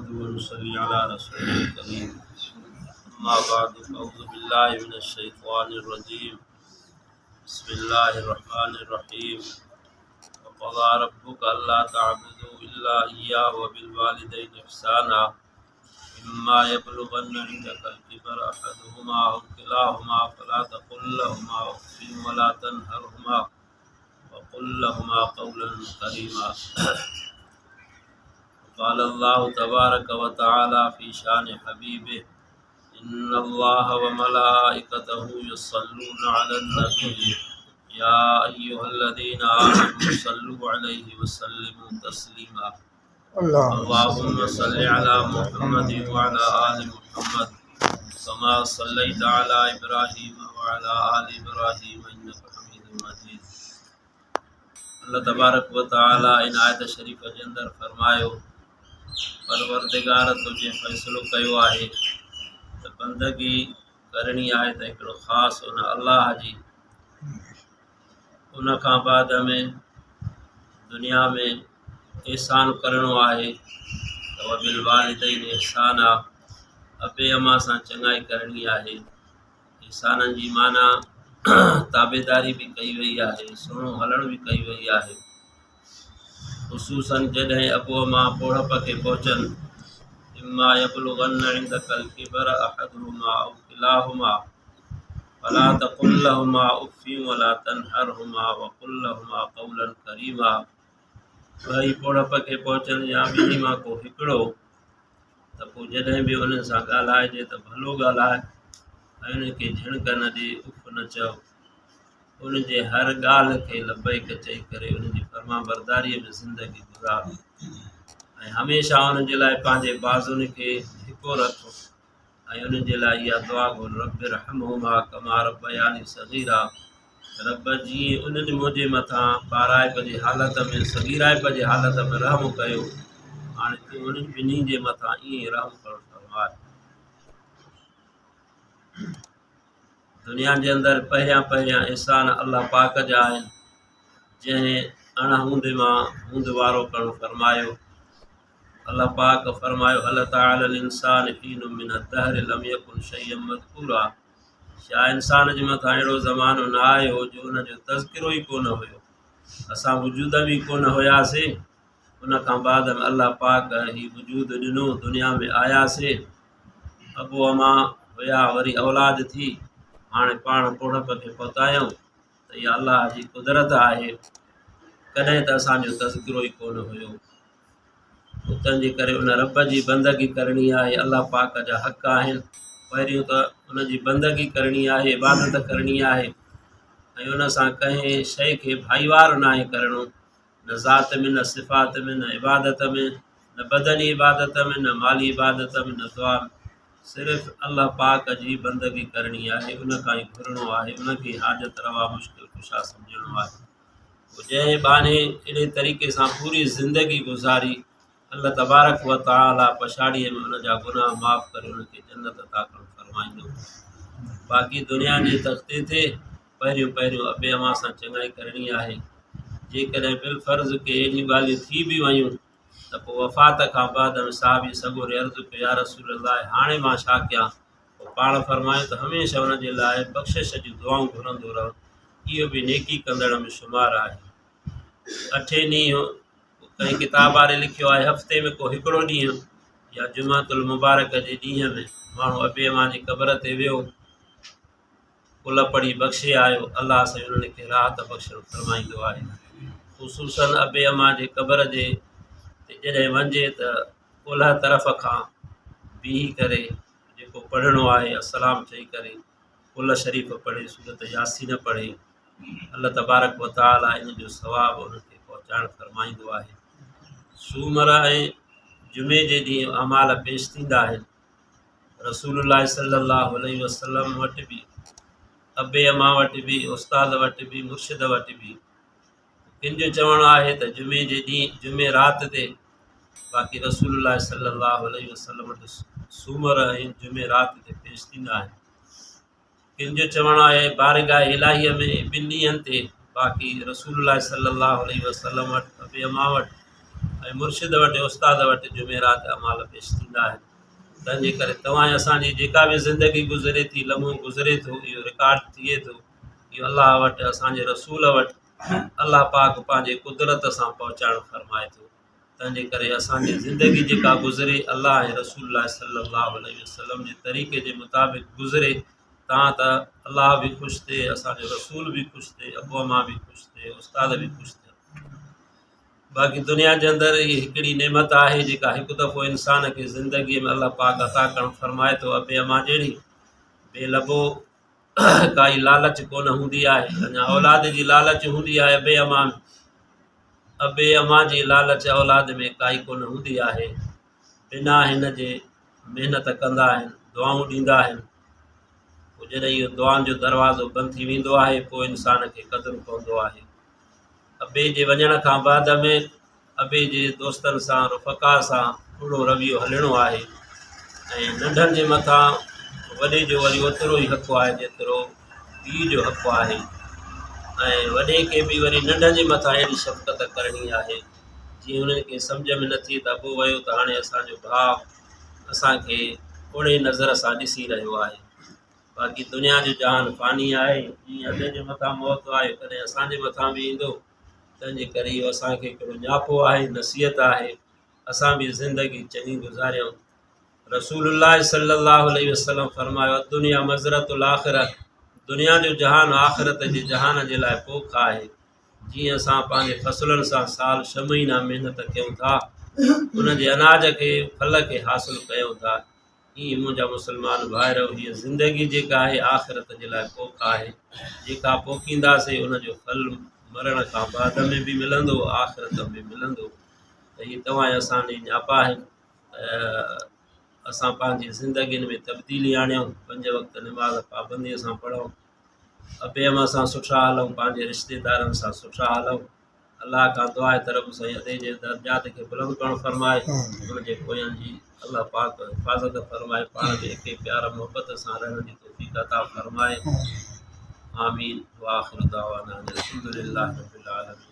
नहमदुहु व नुसल्ली अला रसूलिल करीम। अम्मा बाद अऊज़ु बिल्लाहि मिनश शैतानिर रजीम। बिस्मिल्लाहिर रहमानिर रहीम। व क़ज़ा रब्बुका अल्ला तअबुदू इल्ला इय्याहु व बिल वालिदैनि इहसाना। इम्मा यबलुगन्ना इंदकल किबरा अहदुहुमा अव किलाहुमा फला तक़ुल लहुमा उफ़्फ़िन व ला तन्हरहुमा व क़ुल लहुमा क़ौलन करीमा। क़ाल अल्लाहु तबारक व तआला फ़ी शान हबीबिह इन्नल्लाह व मलाइकतहु युस्सल्लूना अलन नबी या अय्युहल्लज़ीना आमनू सल्लु अलैहि व सल्लिमू तस्लीमा। अल्लाहुम्मा सल्लि अला मुहम्मद व अला आलि मुहम्मद कमा सल्लैता अला इब्राहीम व अला आलि इब्राहीम इन्नका हमीदुम मजीद। अल्लाह तबारक व तआला इन आयत शरीफ़ जे अंदर फरमायो, परवरदिगार तुझे फ़ैसिलो कयो आहे त बंदगी करणी आहे त हिकिड़ो ख़ासि उन अल्लाह जी, उन खां बाद में दुनिया में एहसान करणो आहे त वबिल वालिदैन इहसाना, अबे अमा सां चङाई करणी आहे। एहसाननि जी माना ताबेदारी भी कई वई आहे, सुहिणो हलण भी कई वई आहे। ख़ुसूसन जॾहिं अबो अमा ॿोड़प खे पहुचनि, इम्मा यबलुगन्ना इंदकल किबरा अहदुहुमा अव किलाहुमा फला तक़ुल लहुमा उफ़्फ़िन व ला तन्हरहुमा व क़ुल लहुमा क़ौलन करीमा। ॿई ॿोड़प खे पहुचनि या ॿिन्ही मां को हिकिड़ो, त पोइ जॾहिं बि उन्हनि सां ॻाल्हाइजे त भलो ॻाल्हाए ऐं उनखे झिणक न ॾे, उफ़ न चओ। उनजे हर ॻाल्हि खे लबैक चई करे उनजी फर्माबरदारीअ में ज़िंदगी गुज़ार ऐं हमेशह उनजे लाइ पंहिंजे बाज़ुनि खे हिको रख ऐं उनजे लाइ इहा दुआ घुर, रब रहमहुमा कमा रब्बयानी सग़ीरा। रब जीअं उन्हनि मुंहिंजे मथां ॿाराइप जी हालत में, सगीराइप जी हालत में रहम कयो, हाणे तूं उन्हनि ॿिन्ही जे मथां ईअं रहम करणु फरमाए। दुनिया जे अंदरि पहिरियां पहिरियां एहसान अल्लाह पाक जा आहिनि, जंहिं अणहूंदे मां हूंद वारो करणु फरमायो। अल्लाह पाक फरमायो, हल तअलल इंसान हीन मिन अद्दहर लम यकुन शय्यन मज़कूरा। छा इंसान जे मथां अहिड़ो ज़मानो न आयो जो उनजो तज़किरो ई कोन हुयो, असां वजूद में कोन हुयासीं। उन खां बाद में अल्लाह पाक ही वजूद ॾिनो, दुनिया में आयासीं, अबो अमा हुया, वरी औलाद थी, हाणे पाण ॿोड़प खे पहुतायूं, त इहा अल्लाह जी कुदरत आहे। कॾहिं त असांजो तज़किरो ई कोन हुयो। तंहिंजे करे उन रब जी बंदगी करणी आहे, अल्लाह पाक जा हक़ आहिनि। पहिरियों त उनजी बंदगी करणी आहे, इबादत करणी आहे ऐं उन सां कंहिं शइ खे भाईवार न आहे करिणो, न ज़ात में, न सिफ़ात में, न इबादत में, न बदनी इबादत में, न माली इबादत में, न दुआ में। सिर्फ़ु अल्लाह पाक जी बंदगी करणी आहे, उन खां ई घुरिणो आहे, उनखे हाजत रवा मुश्किल कुशा सम्झणो आहे। पोइ जंहिं बहाने अहिड़े तरीक़े सां पूरी ज़िंदगी गुज़ारी, अल्लाह तबारक व तआला पछाड़ीअ में उनजा गुनाह माफ़ करे उनखे जन्नत अता करणु फरमाईंदो। बाक़ी दुनिया जे तख़्ते ते पहिरियों पहिरियों अबे अमा सां चङाई करणी आहे। जेकॾहिं बिलफ़र्ज़ के अहिड़ियूं ॻाल्हियूं थी बि वयूं त पोइ वफ़ात खां बाद में साहबी सॻोरे अर्ज़ु कयो, या रसूल अल्लाह, हाणे मां छा कयां? पोइ पाण फरमायो त हमेशह उनजे लाइ बख़्शिश जूं दुआऊं घुरंदो रहो, इहो बि नेकी कंदड़ में शुमार आहे। 8 ॾींहं कंहिं किताब वारे लिखियो आहे, हफ़्ते में को हिकिड़ो ॾींहुं या जुमातुल मुबारक जे ॾींहं में माण्हू अबे अमा जी क़बर ते वियो, कुल पढ़ी बख़्शे आयो, अल्लाह सां उन्हनि खे राहत बख़्शणु फरमाईंदो आहे। ख़ुसूसन अबे अमा जे क़बर जे जॾहिं वञे त ओलह तरफ़ खां बीही करे जेको पढ़णो आहे, अस्सलाम चई करे कुल शरीफ़ पढ़े, सूरत यासीन पढ़े, अल्लाह तबारक व तआला इन जो सवाबु उनखे पहुचाइणु फरमाईंदो आहे। सूमर ऐं जुमे जे ॾींहुं अमाल पेश थींदा आहिनि। रसूलुल्लाह सल्लल्लाहु अलैहि वसल्लम वटि बि, अबे अमा वटि बि, उस्ताद वटि बि, मुर्शिद वटि बि किन जो चवणु आहे त जुमे जे ॾींहुं, जुमे राति ते, बाक़ी रसूलुल्लाह सल्लल्लाहु अलैहि वसल्लम वटि सूमर ऐं जुमे राति ते पेश थींदा आहिनि। किन जो चवणु आहे बारगाह इलाहीअ में ॿिनि ॾींहंनि ते, बाक़ी रसूलुल्लाह सल्लल्लाहु अलैहि वसल्लम वटि, अबे अमा वटि ऐं मुर्शिद वटि उस्ताद वटि जुमेरात अमाल पेश थींदा आहिनि। तंहिंजे करे तव्हां असांजी जेका बि ज़िंदगी गुज़रे थी, लम्हो गुज़रे थो, इहो रिकॉर्ड थिए थो, इहो अलाह वटि असांजे रसूल वटि अलाह पाक पंहिंजे कुदरत सां पहुचाइणु फरमाए थो। तंहिंजे करे असांजी ज़िंदगी जेका गुज़रे अलाह ऐं रसूल सल्लल्लाहु अलैहि वसल्लम जे तरीक़े जे मुताबिक़ गुज़रे, तव्हां त अलाह बि ख़ुशि थिए, असांजो रसूल बि ख़ुशि थिए, अबू अमा बि ख़ुशि थिए, उस्ताद बि ख़ुशि थिए। बाक़ी दुनिया जे अंदरि इहा हिकिड़ी नेमत आहे जेका हिकु दफ़ो इंसान खे ज़िंदगीअ में अलाह पाक अता करणु फरमाए थो। अबे अमा जहिड़ी बेलबो काई लालच कोन हूंदी आहे। अञा औलाद जी लालच हूंदी आहे अबे अमा में, अबे अमा जी लालच औलाद में काई कोन हूंदी आहे। बिना हिन जे महिनत कंदा आहिनि, दुआऊं ॾींदा आहिनि, पोइ जॾहिं इहो दुआनि जो दरवाज़ो बंदि थी वेंदो आहे पोइ इंसान खे क़दुरु पवंदो आहे। अबे जे वञण खां बाद में अबे जे दोस्तनि सां रुफ़का सां थोरो रवियो हलिणो आहे। ऐं नंढनि जे मथां वॾे जो वरी ओतिरो ई हक़ु आहे जेतिरो पीउ जो हक़ु आहे। ऐं वॾे खे बि वरी नंढनि जे मथां अहिड़ी शफ़क़त करणी आहे जीअं उन्हनि खे सम्झ में नथी त पोइ वियो त हाणे असांजो भाउ असांखे ओड़े नज़र सां ॾिसी रहियो आहे। बाक़ी दुनिया जो जहान फ़ानी आहे, जीअं अॾे जे मथां मौत आहे कॾहिं असांजे मथां बि ईंदो। तंहिंजे करे इहो असांखे हिकिड़ो न्यापो आहे, नसीहत आहे, असां बि ज़िंदगी चङी गुज़ारियूं। रसूलुल्लाह सल्लल्लाहु अलैहि वसल्लम फरमायो, दुनिया मज़रतुल आख़िरत, दुनिया जो जहान आख़िरत जे जहान जे लाइ पोख आहे। जीअं असां पंहिंजे फ़सुलनि सां साल 6 महीना महिनत कयूं था, उन जे अनाज खे फल खे हासिलु कयूं था, ईअं मुंहिंजा मुस्लमान भाइरो हीअ ज़िंदगी जेका आहे आख़िरत जे लाइ पोख आहे। जेका पोखींदासीं उनजो फल मरण खां बाद में बि मिलंदो, आख़िरत में मिलंदो। त हीअ तव्हां असांजी न्यापा आहिनि। असां पंहिंजी ज़िंदगियुनि में तब्दीली आणियूं, 5 वक़्त निमाज़ पाबंदीअ सां पढ़ूं, अबे अमा सां सुठा हलूं, पंहिंजे रिश्तेदारनि सां सुठा हलूं। अलाह खां दुआ आहे तरफ़ सां अदे जे दर्जात खे बुलंद करणु फरमाए, उनजे पोयनि जी अलाह पाक हिफ़ाज़त फरमाए, पाण में एके प्यार मोहबत सां रहण जी तौफ़ीक़ अता फरमाए। आमीन। व आख़िरु दावाना अनिल हम्दुलिल्लाहि रब्बिल आलमीन।